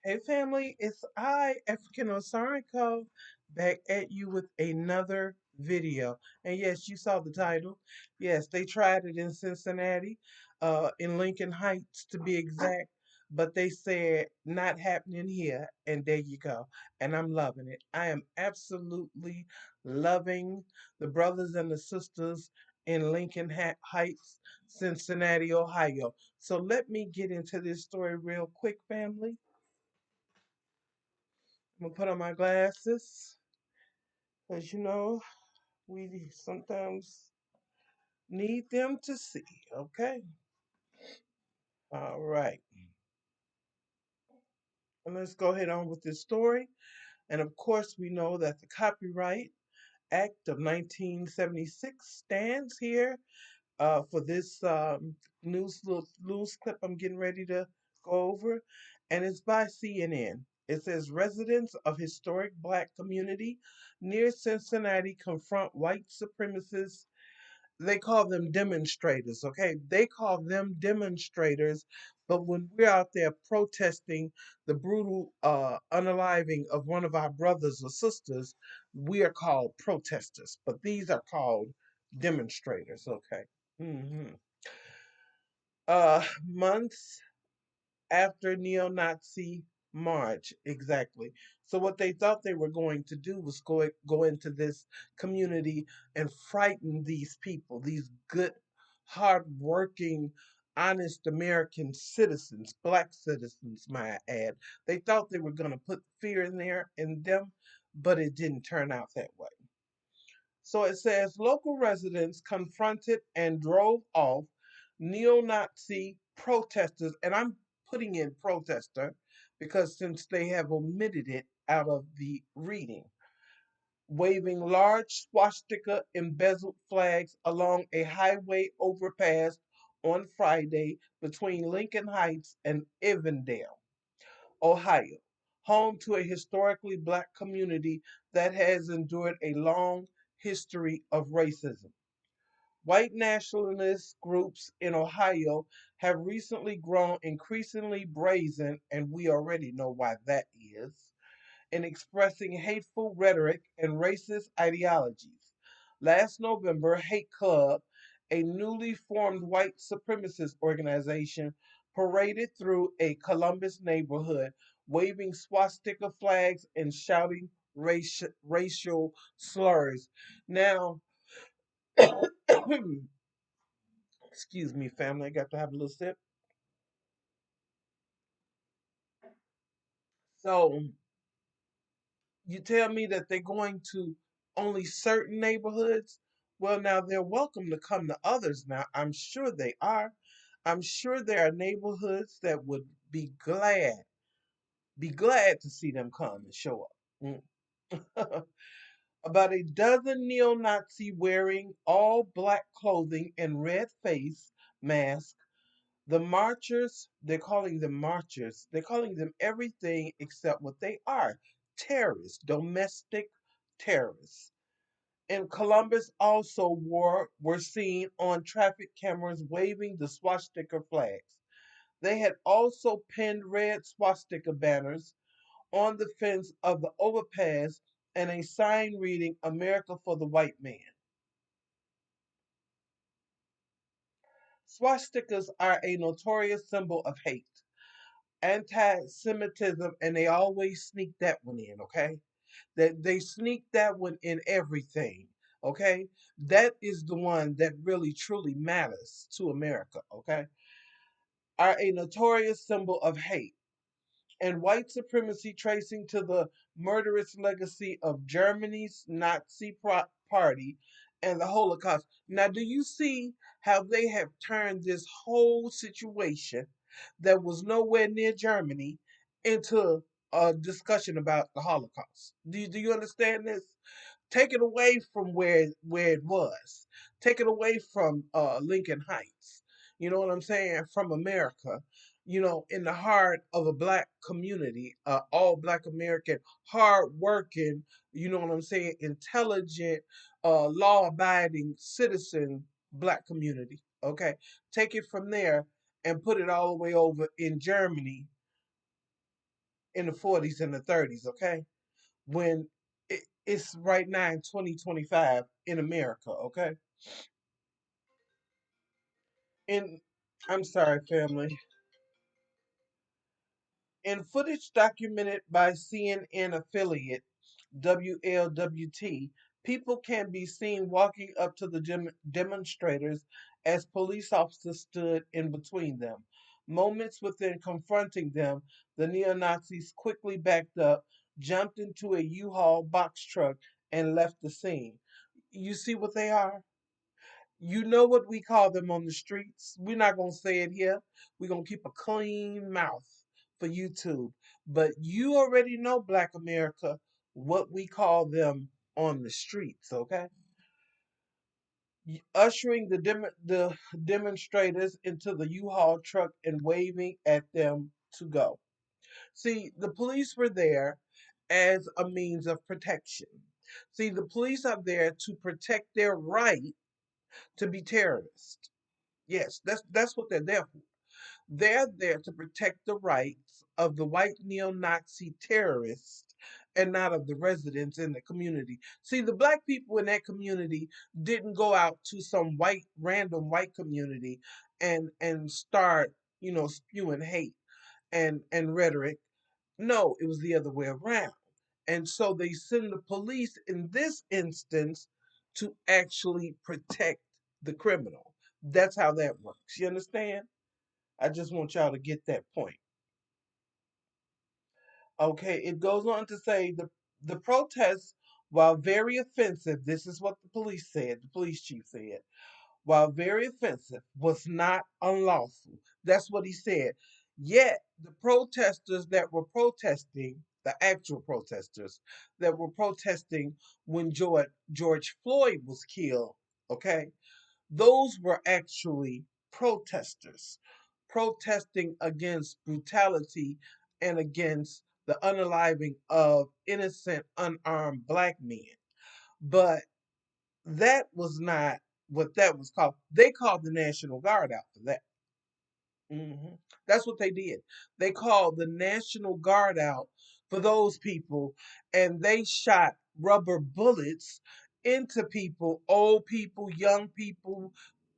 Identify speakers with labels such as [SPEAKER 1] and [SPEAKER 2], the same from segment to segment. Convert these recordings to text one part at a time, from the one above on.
[SPEAKER 1] Hey family, it's I, African Osariko, back at you with another video. And yes, you saw the title. Yes, they tried it in Cincinnati, in Lincoln Heights to be exact, but they said not happening here, and there you go. And I'm loving it. I am absolutely loving the brothers and the sisters in Lincoln Heights, Cincinnati, Ohio. So let me get into this story real quick, family. I'm gonna put on my glasses because we sometimes need them to see. Okay. All right. And let's go ahead on with this story. And of course, we know that the Copyright Act of 1976 stands here for this news clip I'm getting ready to go over. And it's by CNN. It says residents of historic black community near Cincinnati confront white supremacists. They call them demonstrators, okay? They call them demonstrators, but when we're out there protesting the brutal unaliving of one of our brothers or sisters, we are called protesters, but these are called demonstrators, okay? hmm Months after neo-Nazi march, exactly. So what they thought they were going to do was go into this community and frighten these people, these good, hard-working, honest American citizens, black citizens, might I add. They thought they were going to put fear in them, but it didn't turn out that way. So it says local residents confronted and drove off neo Nazi protesters, and I'm putting in protester because since they have omitted it out of the reading, waving large swastika embezzled flags along a highway overpass on Friday between Lincoln Heights and Avondale, Ohio, home to a historically black community that has endured a long history of racism. White nationalist groups in Ohio have recently grown increasingly brazen, and we already know why that is, in expressing hateful rhetoric and racist ideologies. Last November, Hate Club, a newly formed white supremacist organization, paraded through a Columbus neighborhood, waving swastika flags and shouting racial slurs. Now, excuse me, family, I got to have a little sip. So, you tell me that they're going to only certain neighborhoods? Well, now they're welcome to come to others now. I'm sure they are. I'm sure there are neighborhoods that would be glad to see them come and show up. Mm. About a dozen neo Nazi wearing all black clothing and red face masks. The marchers, they're calling them marchers. They're calling them everything except what they are: terrorists, domestic terrorists. In Columbus, also were seen on traffic cameras waving the swastika flags. They had also pinned red swastika banners on the fence of the overpass and a sign reading "America for the White Man." Swastikas are a notorious symbol of hate, anti-Semitism, and they always sneak that one in. Okay, that they sneak that one in everything. Okay, that is the one that really truly matters to America. Okay, are a notorious symbol of hate and white supremacy, tracing to the murderous legacy of Germany's Party and the Holocaust. Now, do you see how they have turned this whole situation that was nowhere near Germany into a discussion about the Holocaust? Do you understand this? Take it away from where it was. Take it away from Lincoln Heights. You know what I'm saying? From America. You know, in the heart of a black community, all black American, hard working. You know what I'm saying? Intelligent, law abiding citizen black community. Okay, take it from there and put it all the way over in Germany in the 40s and the 30s. Okay, when it's right now in 2025 in America, okay? In I'm sorry, family. In footage documented by CNN affiliate WLWT, people can be seen walking up to the demonstrators as police officers stood in between them. Moments within confronting them, the neo Nazis quickly backed up, jumped into a U-Haul box truck, and left the scene. You see what they are? You know what we call them on the streets. We're not going to say it here. We're going to keep a clean mouth for YouTube. But you already know, Black America, what we call them on the streets, okay? Ushering the demonstrators into the U-Haul truck and waving at them to go. See, the police were there as a means of protection. See, the police are there to protect their right to be terrorists. Yes, that's what they're there for. They're there to protect the rights of the white neo-Nazi terrorists and not of the residents in the community. See, the black people in that community didn't go out to some random white community and start, spewing hate and rhetoric. No, it was the other way around. And so they send the police in this instance to actually protect the criminal. That's how that works. You understand? I just want y'all to get that point. Okay, it goes on to say the protests, while very offensive, this is what the police said, the police chief said, while very offensive, was not unlawful. That's what he said. Yet the protesters that were protesting, the actual protesters that were protesting when George Floyd was killed, okay, those were actually protesters protesting against brutality and against the unaliving of innocent, unarmed black men. But that was not what that was called. They called the National Guard out for that. That's what they did. They called the National Guard out for those people, and they shot rubber bullets into people, old people, young people,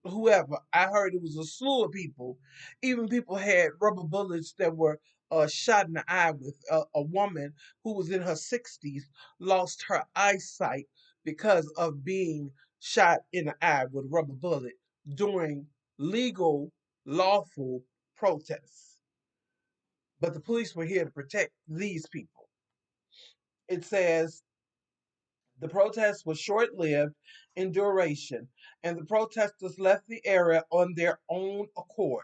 [SPEAKER 1] whoever. I heard it was a slew of people. Even people had rubber bullets that were shot in the eye with. A woman who was in her 60s lost her eyesight because of being shot in the eye with a rubber bullet during legal, lawful protests. But the police were here to protect these people. It says the protest was short lived in duration, and the protesters left the area on their own accord.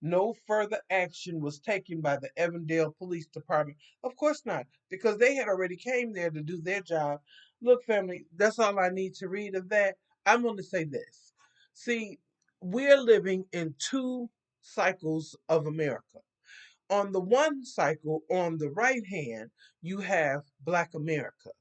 [SPEAKER 1] No further action was taken by the Evandale Police Department. Of course not, because they had already came there to do their job. Look, family, that's all I need to read of that. I'm going to say this. See, we're living in two cycles of America. On the one cycle, on the right hand, you have Black America,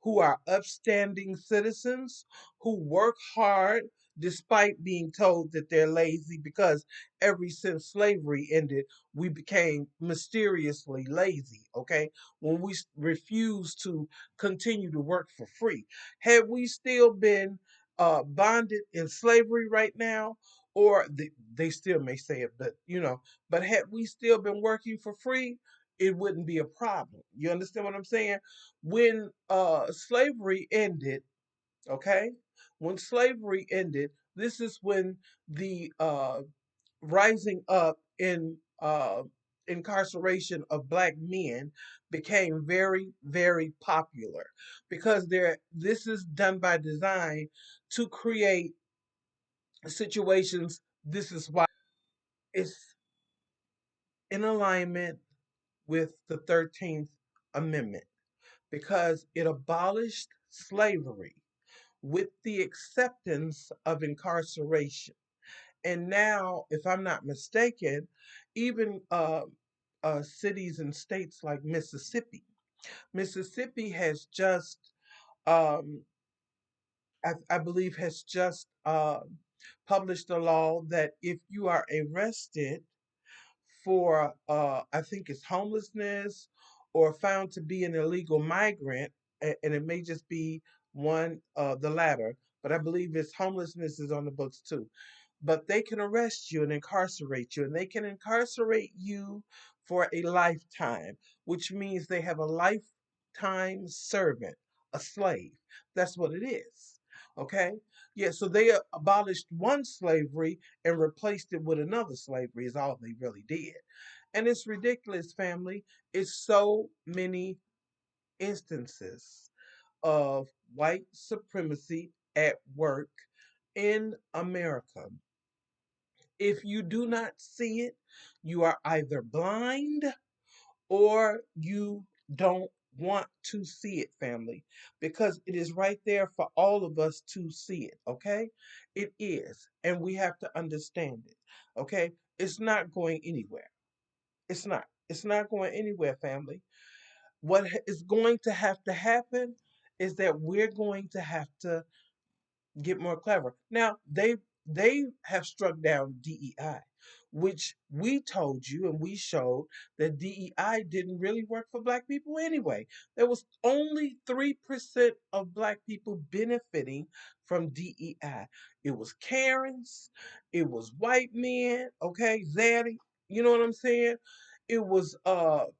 [SPEAKER 1] who are upstanding citizens who work hard despite being told that they're lazy because ever since slavery ended, we became mysteriously lazy, okay? When we refused to continue to work for free. Had we still been bonded in slavery right now, or they still may say it, but but had we still been working for free, it wouldn't be a problem. You understand what I'm saying? When slavery ended, okay, when slavery ended, this is when the rising up in incarceration of black men became very, very popular, because this is done by design to create situations. This is why it's in alignment with the 13th Amendment, because it abolished slavery with the acceptance of incarceration. And now, if I'm not mistaken, even cities and states like Mississippi has just, um, I believe, has just published a law that if you are arrested for, I think it's homelessness, or found to be an illegal migrant, and it may just be the latter, but I believe it's homelessness is on the books too. But they can arrest you and incarcerate you, and they can incarcerate you for a lifetime, which means they have a lifetime servant, a slave. That's what it is. Okay? Yeah, so they abolished one slavery and replaced it with another slavery, is all they really did. And it's ridiculous, family. It's so many instances of white supremacy at work in America. If you do not see it, you are either blind or you don't want to see it, family, because it is right there for all of us to see it, okay? It is, and we have to understand it, okay? It's not going anywhere. It's not. It's not going anywhere, family. What is going to have to happen is that we're going to have to get more clever. Now they have struck down DEI, which we told you and we showed that DEI didn't really work for black people anyway. There was only 3% of black people benefiting from DEI. It was Karens, it was white men, okay, Zaddy, you know what I'm saying? It was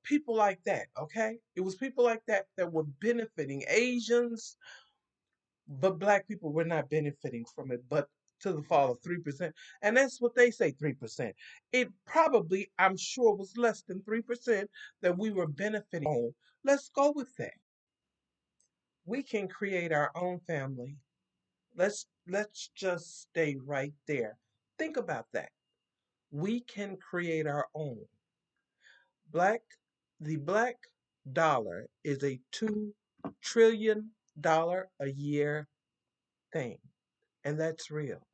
[SPEAKER 1] people like that, okay? It was people like that that were benefiting, Asians, but black people were not benefiting from it, but to the fall of 3%. And that's what they say, 3%. It probably, I'm sure, was less than 3% that we were benefiting on. Let's go with that. We can create our own family. Let's just stay right there. Think about that. We can create our own. Black the black dollar is a $2 trillion a year thing. And that's real.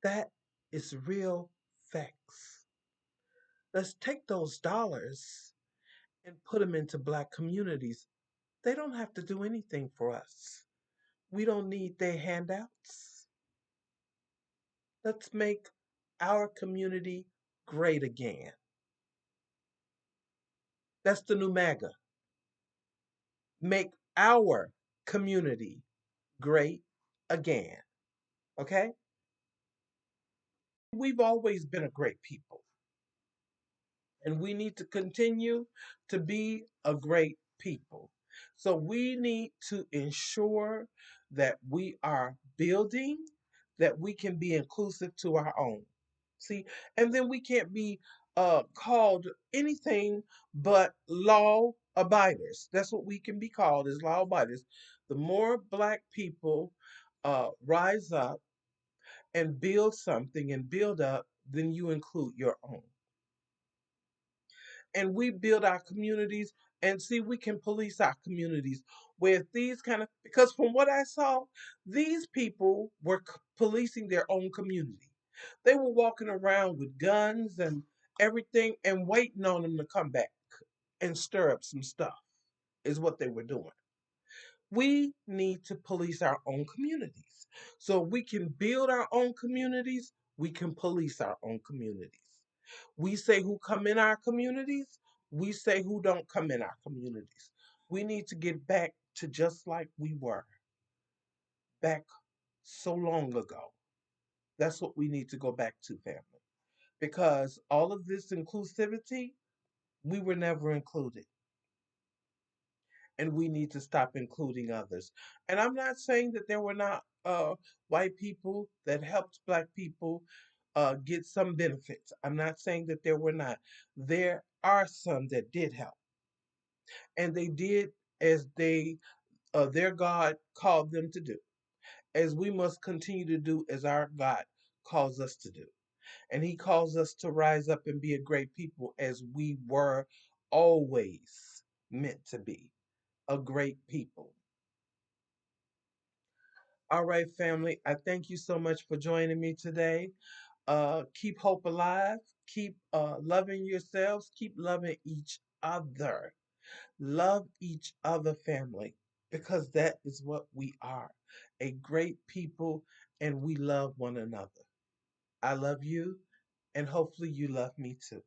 [SPEAKER 1] That is real facts. Let's take those dollars and put them into black communities. They don't have to do anything for us. We don't need their handouts. Let's make our community great again. That's the new MAGA. Make our community great again. Okay? We've always been a great people. And we need to continue to be a great people. So we need to ensure that we are building, that we can be inclusive to our own. See, and then we can't be called anything but law abiders. That's what we can be called, as law abiders. The more black people rise up and build something and build up, then you include your own, and we build our communities, and see, we can police our communities with these kind of, because from what I saw, these people were policing their own community. They were walking around with guns and everything and waiting on them to come back and stir up some stuff, is what they were doing. We need to police our own communities. So we can build our own communities, we can police our own communities. We say who come in our communities, we say who don't come in our communities. We need to get back to just like we were back so long ago. That's what we need to go back to, family. Because all of this inclusivity, we were never included. And we need to stop including others. And I'm not saying that there were not white people that helped black people get some benefits. I'm not saying that there were not. There are some that did help, and they did as their God called them to do, as we must continue to do as our God calls us to do. And He calls us to rise up and be a great people as we were always meant to be a great people. All right, family, I thank you so much for joining me today. Keep hope alive, keep loving yourselves, keep loving each other. Love each other, family, because that is what we are, a great people, and we love one another. I love you, and hopefully you love me too.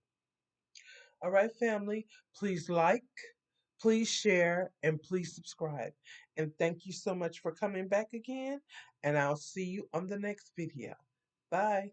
[SPEAKER 1] All right, family, please like, please share, and please subscribe. And thank you so much for coming back again, and I'll see you on the next video. Bye.